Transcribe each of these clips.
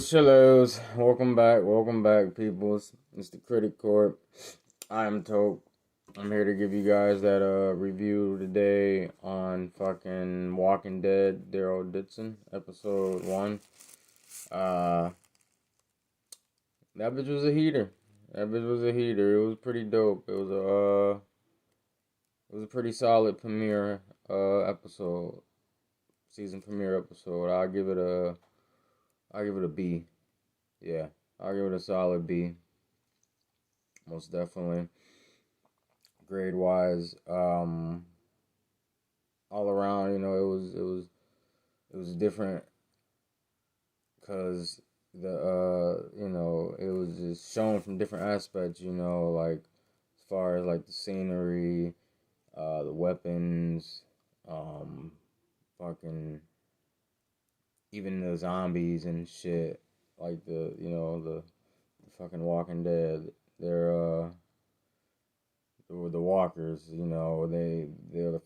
Chillos. Welcome back, peoples. It's the Critic Court. I'm Toke. I'm here to give you guys that review today on fucking Walking Dead, DARYL DIXON, episode 1. Uh, that bitch was a heater. It was pretty dope. It was a pretty solid premiere episode, season premiere episode. I'll give it a B. Yeah, I'll give it a solid B. Most definitely. Grade wise, all around, it was different because it was just shown from different aspects. Like as far as like the scenery, the weapons, um, fucking even the zombies and shit. Like the fucking Walking Dead. The walkers, they're the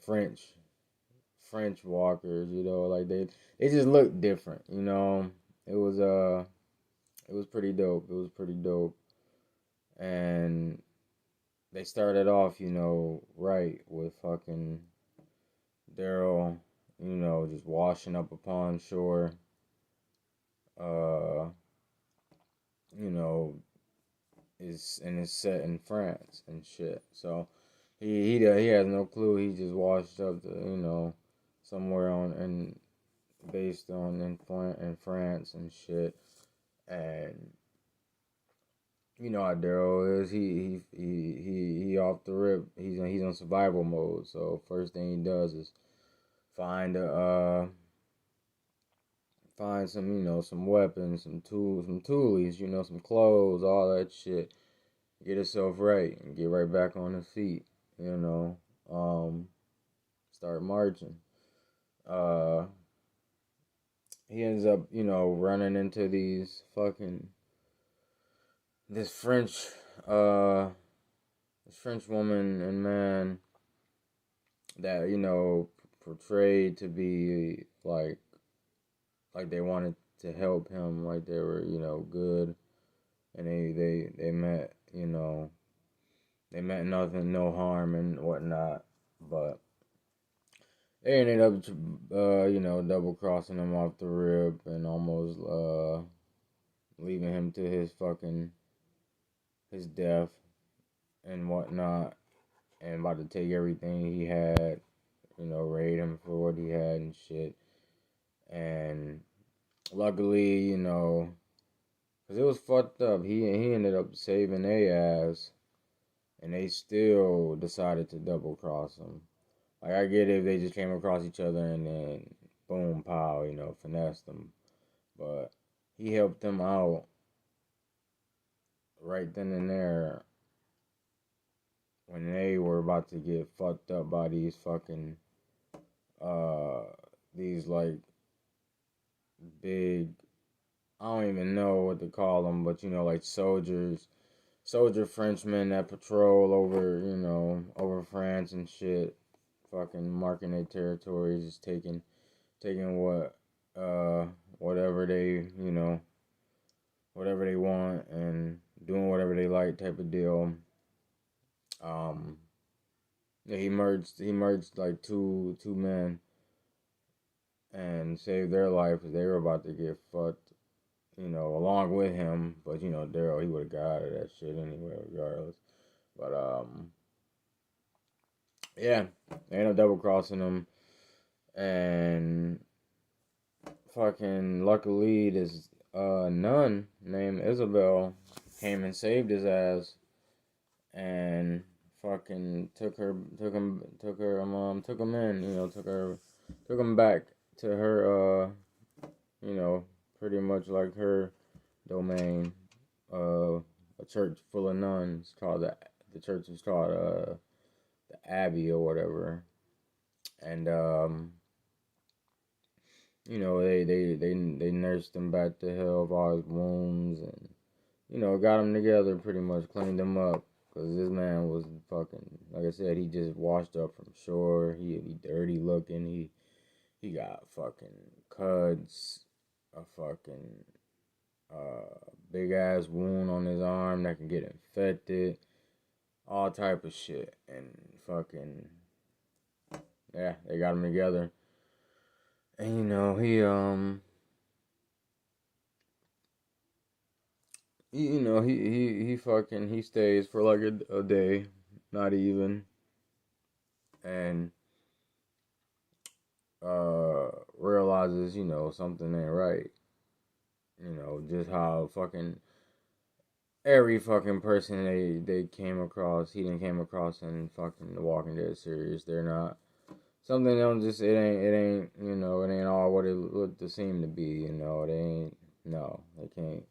French walkers, like they just look different, It was it was pretty dope. And they started off, right with fucking DARYL, just washing up upon shore. Uh, you know, is set in France and shit. So he has no clue. He just washed up to somewhere on and based on in France and shit. And you know how DARYL is. He off the rip. He's on survival mode. So first thing he does is find a find some some weapons, some tools, some toolies, some clothes, all that shit. Get himself right and get right back on his feet. You know, start marching. Uh, he ends up running into this French uh this French woman and man that portrayed to be like they wanted to help him, like they were good, and they meant they meant nothing, no harm and whatnot, but they ended up double crossing him off the rip and almost leaving him to his death and whatnot, and about to take everything he had, raid him for what he had and shit. And luckily, because it was fucked up, he ended up saving their ass, and they still decided to double cross him. Like, I get it if they just came across each other and then boom, pow, finessed them. But he helped them out right then and there when they were about to get fucked up by these fucking uh these like big, I don't even know what to call them, but like soldier Frenchmen that patrol over over France and shit, fucking marking their territories, just taking what whatever they whatever they want and doing whatever they like type of deal. Um, yeah, he merged like two men and saved their life because they were about to get fucked, along with him. But DARYL, he would have got out of that shit anyway, regardless. But yeah, they ended up double crossing him, and fucking luckily this nun named Isabel came and saved his ass, and fucking took him in, took him back to her pretty much like her domain, a church full of nuns called the church is called the Abbey or whatever. And they nursed him back to health, all his wounds, and got him together, pretty much cleaned him up. Cause this man was fucking, like I said, he just washed up from shore. He dirty looking. He got fucking cuts, a fucking big ass wound on his arm that can get infected, all type of shit, and fucking yeah, they got him together, and he fucking he stays for like a day, not even, and realizes something ain't right, just how fucking every fucking person they came across, he didn't came across in fucking The Walking Dead series. They're not something. Don't just it ain't it ain't all what it looked to seem to be. They ain't no they can't.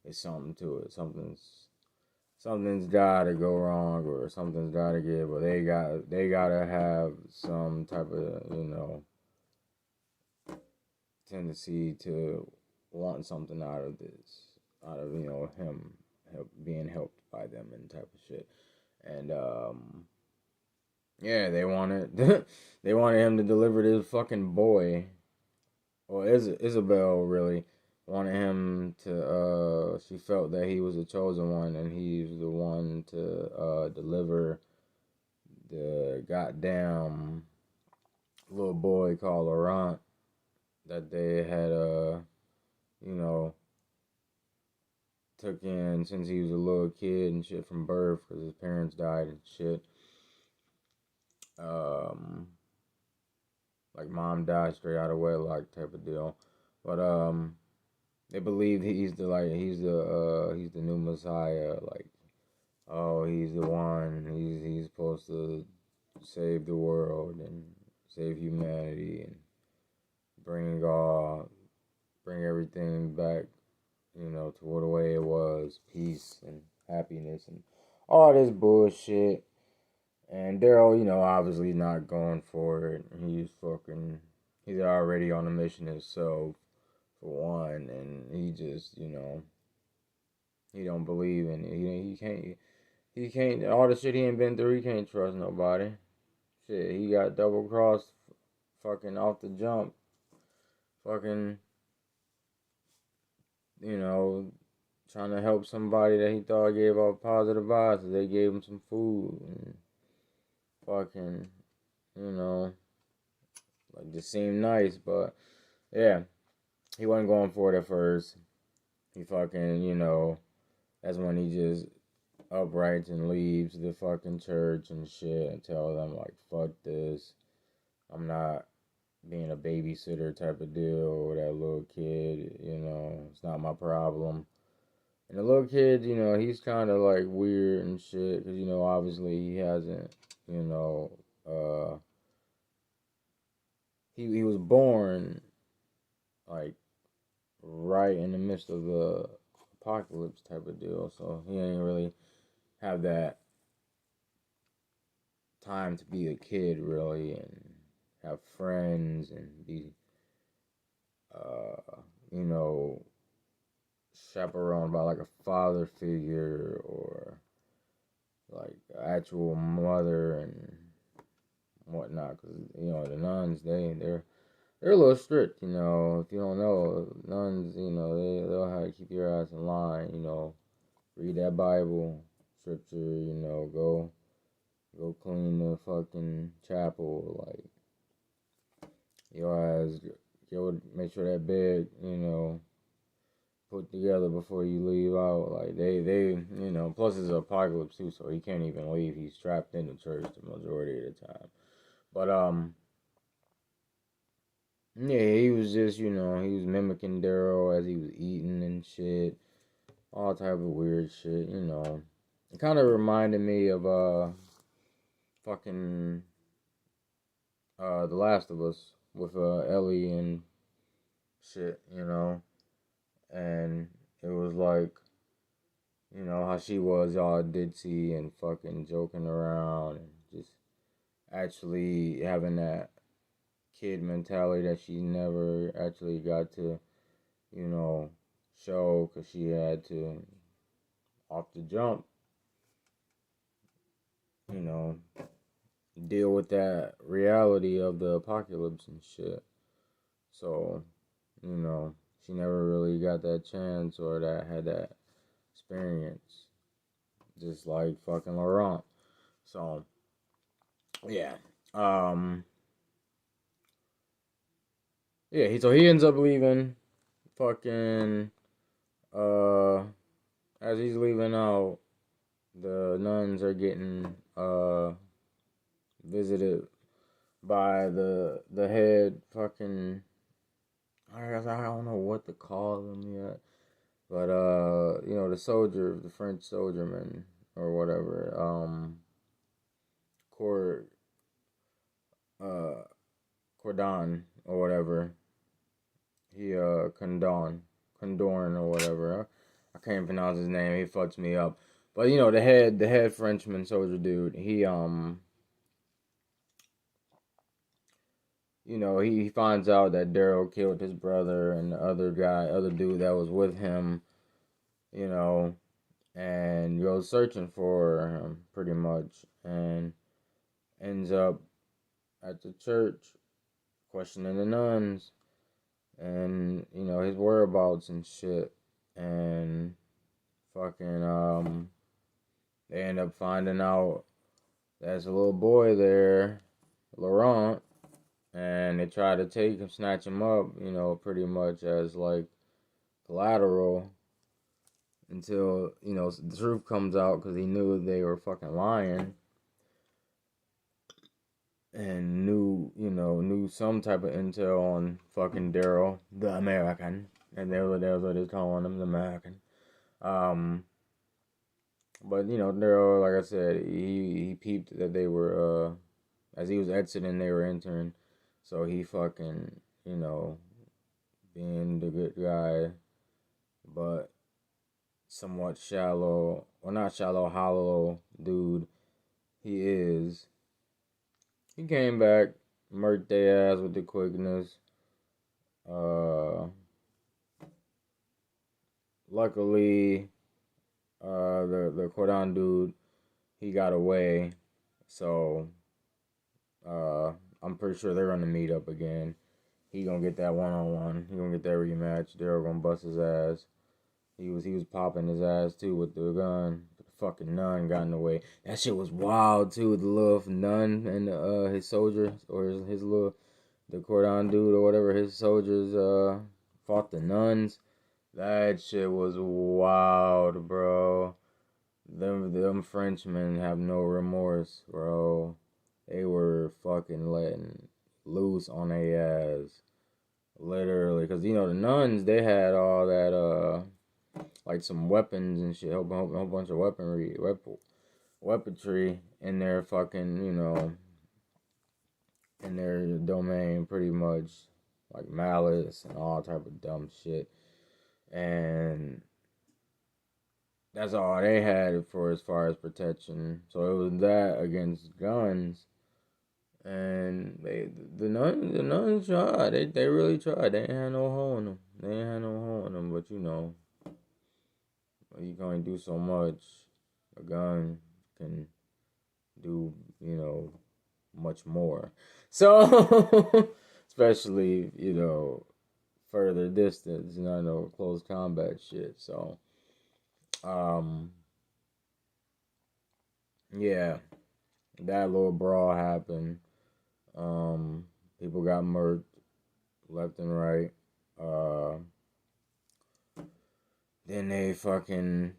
It's something to it. Something's gotta go wrong or something's gotta give. But they gotta have some type of tendency to want something out of this, out of him being helped by them and type of shit. And yeah, they wanted they wanted him to deliver this fucking boy. Well, Isabel really wanted him to. She felt that he was the chosen one, and he's the one to deliver the goddamn little boy called Laurent that they had you know took in since he was a little kid and shit from birth because his parents died and shit. Like mom died straight out of wedlock type of deal. But they believe he's the new Messiah. Like, oh, he's the one. He's supposed to save the world and save humanity and bring everything back, to the way it was, peace and happiness and all this bullshit. And Daryl, obviously not going for it. He's already on a mission himself, for one, and he just, he don't believe in it. He can't, all the shit he ain't been through, he can't trust nobody. Shit, he got double crossed fucking off the jump. Fucking, trying to help somebody that he thought gave off positive vibes. So they gave him some food and fucking, like just seemed nice, but yeah, he wasn't going for it at first. He fucking, that's when he just uprights and leaves the fucking church and shit and tell them like, fuck this. I'm not being a babysitter type of deal with that little kid, it's not my problem. And the little kid, he's kind of like weird and shit, because, obviously he hasn't, he was born like right in the midst of the apocalypse type of deal, so he ain't really have that time to be a kid really and have friends and be you know chaperoned by like a father figure or like actual mother and whatnot, because the nuns they're a little strict. If you don't know, nuns, they'll have to keep your ass in line. Read that Bible scripture. Go clean the fucking chapel. Like your ass, go make sure that bed, put together before you leave out. Like they, plus it's an apocalypse too, so he can't even leave. He's trapped in the church the majority of the time. But yeah, he was just, he was mimicking Daryl as he was eating and shit. All type of weird shit, It kind of reminded me of, fucking, The Last of Us with, Ellie and shit, And it was like, how she was all ditzy and fucking joking around and just actually having that kid mentality that she never actually got to, show because she had to, off the jump, you know, deal with that reality of the apocalypse and shit. So, she never really got that chance or that had that experience, just like fucking Laurent. So yeah, um, yeah. He ends up leaving. Fucking as he's leaving out, the nuns are getting visited by the head fucking. I don't know what to call them yet, but the soldier, the French soldierman or whatever, Cor uh Cordon or whatever, he Condorn or whatever. I can't pronounce his name. He fucks me up. But the head Frenchman soldier dude, he finds out that Daryl killed his brother and the other dude that was with him, you know, and goes searching for him pretty much, and ends up at the church questioning the nuns and his whereabouts and shit, and fucking they end up finding out there's a little boy there, Laurent, and they try to snatch him up, pretty much as like collateral until the truth comes out because he knew they were fucking lying and knew some type of intel on fucking Daryl, the American, and that was what they're calling him, the American. But Daryl, like I said, he peeped that they were as he was exiting, they were entering, so he fucking being the good guy, but somewhat shallow, or not shallow, hollow dude he is. He came back, murked their ass with the quickness. Luckily, the Cordon dude, he got away, so I'm pretty sure they're gonna meet up again. He gonna get that 1-on-1. He gonna get that rematch. Daryl gonna bust his ass. He was popping his ass too with the gun. But the fucking nun got in the way. That shit was wild too. The little nun and his soldiers, or his little, the Cordon dude or whatever, his soldiers fought the nuns. That shit was wild, bro. Them Frenchmen have no remorse, bro. They were fucking letting loose on their ass, literally. Cause the nuns, they had all that like some weapons and shit, whole bunch of weaponry in their fucking in their domain, pretty much, like mallets and all type of dumb shit, and that's all they had for as far as protection. So it was that against guns. And the nuns tried. They really tried. They ain't had no hole in them. But you can only do so much. A gun can do much more. So especially further distance. Close combat shit. So yeah, that little brawl happened. People got murked left and right. Then they fucking,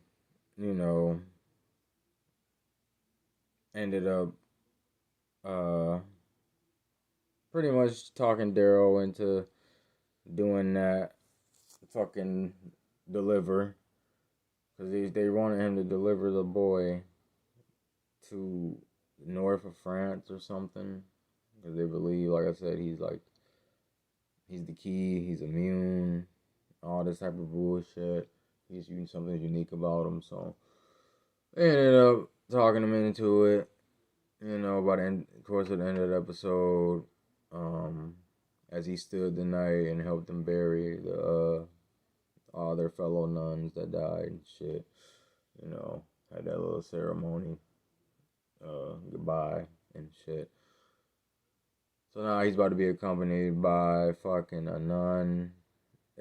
ended up pretty much talking Daryl into doing that fucking deliver, because they wanted him to deliver the boy to the north of France or something, because they believe, like I said, he's the key, he's immune, all this type of bullshit. He's using something unique about him, so they ended up talking him into it. By the end, of course, at the end of the episode, as he stood the night and helped them bury all their fellow nuns that died and shit. Had that little ceremony, goodbye and shit. So now he's about to be accompanied by fucking a nun,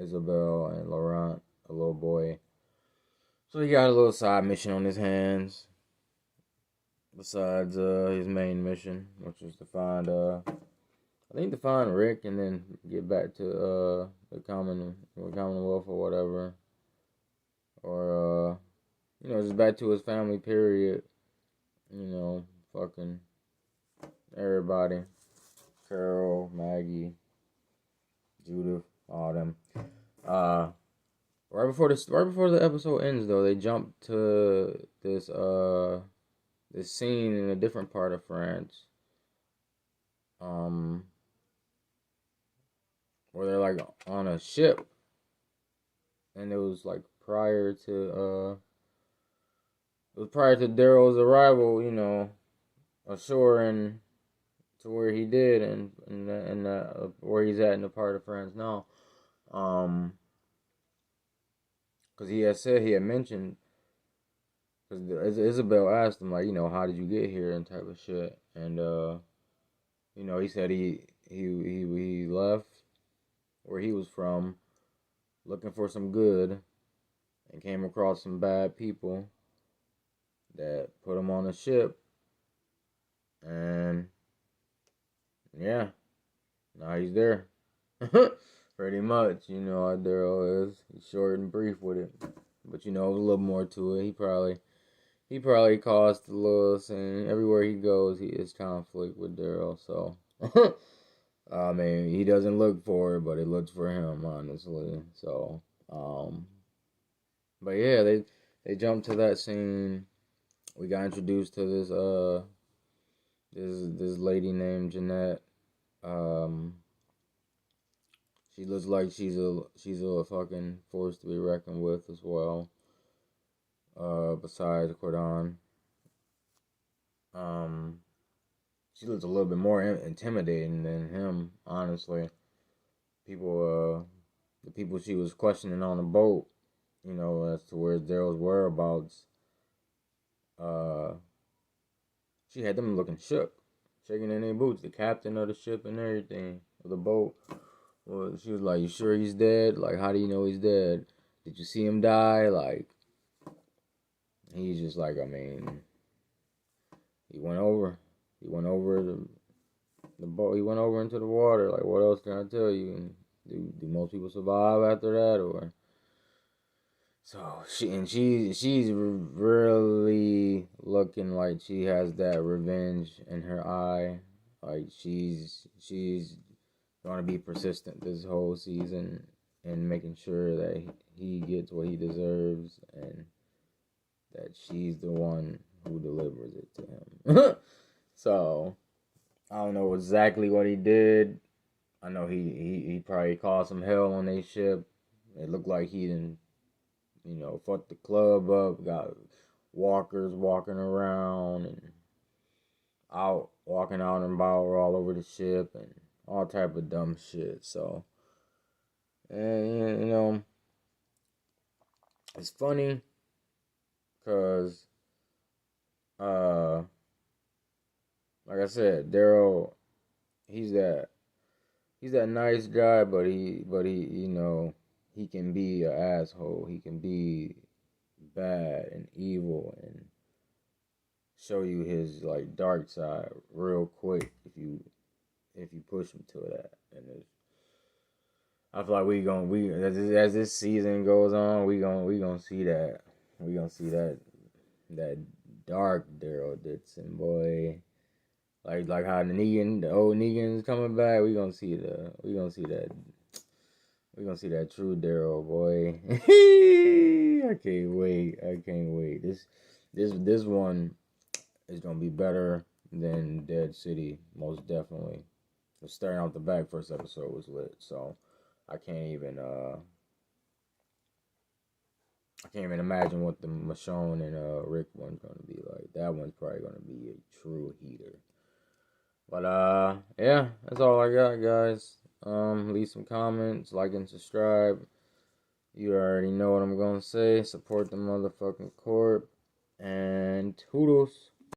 Isabel and Laurent, a little boy. So he got a little side mission on his hands. Besides his main mission, which was to find to find Rick and then get back to the Commonwealth or whatever. Or just back to his family, period. Fucking everybody. Carol, Maggie, Judith, all them. Right before the episode ends, though, they jump to this scene in a different part of France. Where they're like on a ship, and it was like prior to Daryl's arrival, ashore and to where he did, and where he's at in the part of France now. Because he had mentioned, because Isabel asked him, like, how did you get here and type of shit, and he said he left where he was from, looking for some good, and came across some bad people that put him on a ship, and yeah, now he's there. Pretty much, how Daryl is. He's short and brief with it, but a little more to it. He probably caused a little scene everywhere he goes. He is conflict with Daryl, so I mean, he doesn't look for it, but it looks for him, honestly. So, but yeah, they jumped to that scene. We got introduced to this lady named Jeanette. She looks like she's a fucking force to be reckoned with as well. Besides Cordon. She looks a little bit more intimidating than him, honestly. The people she was questioning on the boat, as to where Daryl's whereabouts, she had them looking shook, shaking in their boots. The captain of the ship and everything, of the boat. Well, she was like, "You sure he's dead? Like, how do you know he's dead? Did you see him die?" Like, he's just like, I mean, he went over the boat. He went over into the water. Like, what else can I tell you? Do most people survive after that, or? So she's really looking like she has that revenge in her eye. Like, she's gonna be persistent this whole season in making sure that he gets what he deserves, and that she's the one who delivers it to him. So, I don't know exactly what he did. I know he probably caused some hell on their ship. It looked like he didn't, fucked the club up, got walkers walking around and walking out and about all over the ship and all type of dumb shit. So, and it's funny because like I said, Daryl, he's that nice guy, but he he can be an asshole. He can be bad and evil and show you his like dark side real quick if you push him to that. And I feel like as this season goes on, we gonna see that. We gonna see that dark Daryl Dixon, boy. Like how the old Negan's coming back. We gonna see that true Daryl, boy. I can't wait. This one is gonna be better than Dead City, most definitely. Starting out the back, first episode was lit, so I can't even imagine what the Michonne and Rick one's gonna be like. That one's probably gonna be a true heater. But yeah, that's all I got, guys. Leave some comments, like and subscribe. You already know what I'm gonna say. Support the motherfucking corp. And toodles.